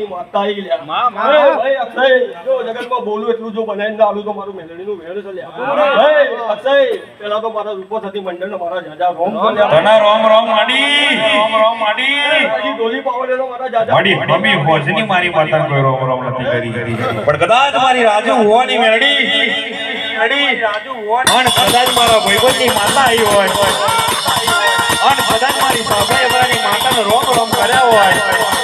માતા આવી લ્યા ભાઈ અક્ષય જો જગતમાં બોલું એટલું જો બનાવીને આલું તો મારું મેલડીનું વેણ છે લ્યા ભાઈ અક્ષય પેલા તો મારા રૂપો થતી મંડળ ને મારા જાજા રોમ તના રોમ રોમ માડી પછી ડોલી પાવડે તો મારા જાજા માડી મમ્મી હોજની મારી માતા કોઈ રોમ રોમ નથી કરી પણ કદાચ મારી રાજુ હોવાની મેલડી રાજુ હોવાની અને કદાચ મારા ભાઈબંધની માતા આવી હોય અને કદાચ મારી સાબરાની માતાને રોમ રોમ કર્યા હોય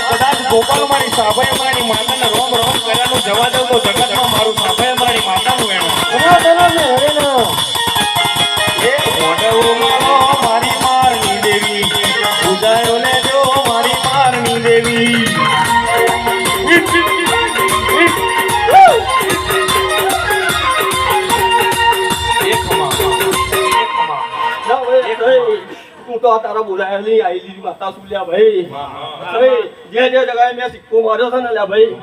કદાચ ગોપાલ મારી સાભાઈ મારી માતાને રોમ રોમ કર્યાનું જવા દઉં તો જગતમાં મારું સાભાઈ મારી માતાનું એનું મારી મારની દેવી પૂજાયો લેજો મારી મારની દેવી તું તો તારા બોલાયેલી આઈલી માતા સુલ્યા ભાઈ જે જગ્યાએ મેં સિક્કો માર્યો છે ને લ્યા ભાઈ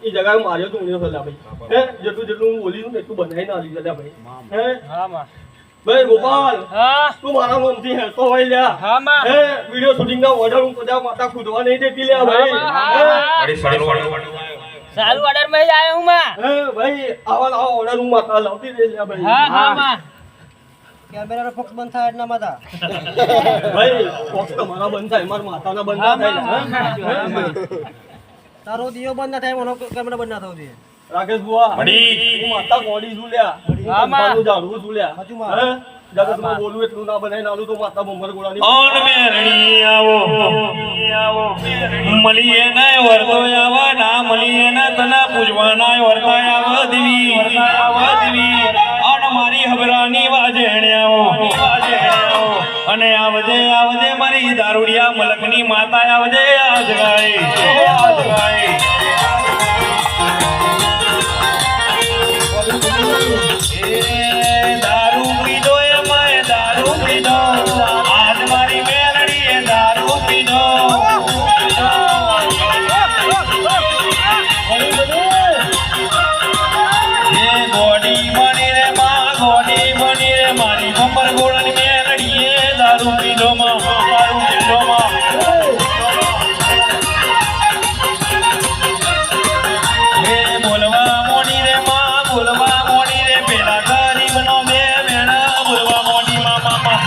એ જગ્યાએ માર્યો તો ઉન્યો છે લ્યા ભાઈ હે જેટલું હું બોલી છું ને એટલું બનાવીને આવી લ્યા ભાઈ હે ભાઈ ગોપાલ તું મારા મમથી હેરતો હોય લ્યા હે વિડિયો શૂટિંગ ના ઓર્ડર હું કદા માતા ખુદવા નહીં દેતી લ્યા ભાઈ સારું ઓર્ડર માં જ આયો હું માં હે ભાઈ આવા ઓર્ડર હું માતા લાવતી દે લ્યા ભાઈ હા માં કેમેરા ફોક્સ બંધ થાય એટલા માતા ભાઈ ફોક્સ તમારા બંધ થાય મારા માતાના બંધ થાય તારો દિયો બંધ ના થાય મને કેમેરા બંધ ના થવો જોઈએ રાકેશ બુઆ હું માતા કોડી ઝુલ્યા મારું ઝાડવું ઝુલ્યા હે જગતમાં બોલું એટલું ના બનાવીને આલું તો માતા બંબર ગોળાની ઓન મેરણી આવો મલીએ ના વર્તો આવા ના મલીએ ના તના પૂજવાના વર્તા આવા દેવી અન મારી હબરાની વાજેણ્યાઓ અને આવજે મારી દારૂડિયા મલકની માતા આવજે આજ ગાય દારૂ પીધો એમાં દારૂ પીધો આજ મારી મેલડીએ દારૂ પીધો ગોડી બની રે મારી બંબર ગોળની મેલડીએ દારૂ પીધો માં બોલવા મોડી રે માં બોલવા મોડી રે પેલા ગરીબ નો બે વેણા બોલવા મોડી મામા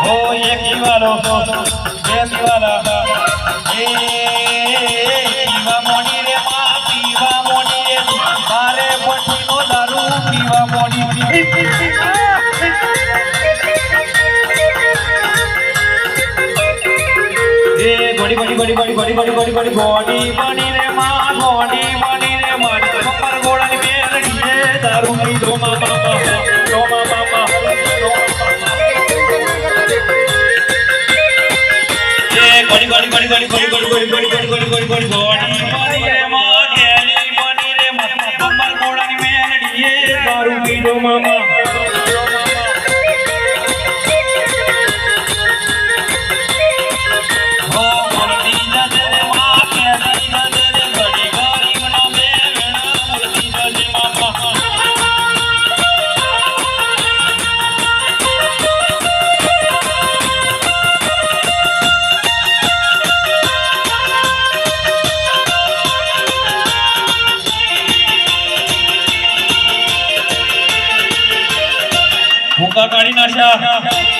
હો એક દીવાલો બે દીવાલા પીવા મોડી રે માં પીવા મોડી રે મારે પટીનો દારૂ પીવા મોડી ગોડી બની રે માં ગોડી બની રે મારી કમર ગોળાની મેલડીએ દારૂ પીધો મામા એ ગોડી બની રે માં ગેલી બની રે મારી કમર ગોળાની મેલડીએ દારૂ પીધો મામા ભૂકા કાઢી નાખ્યા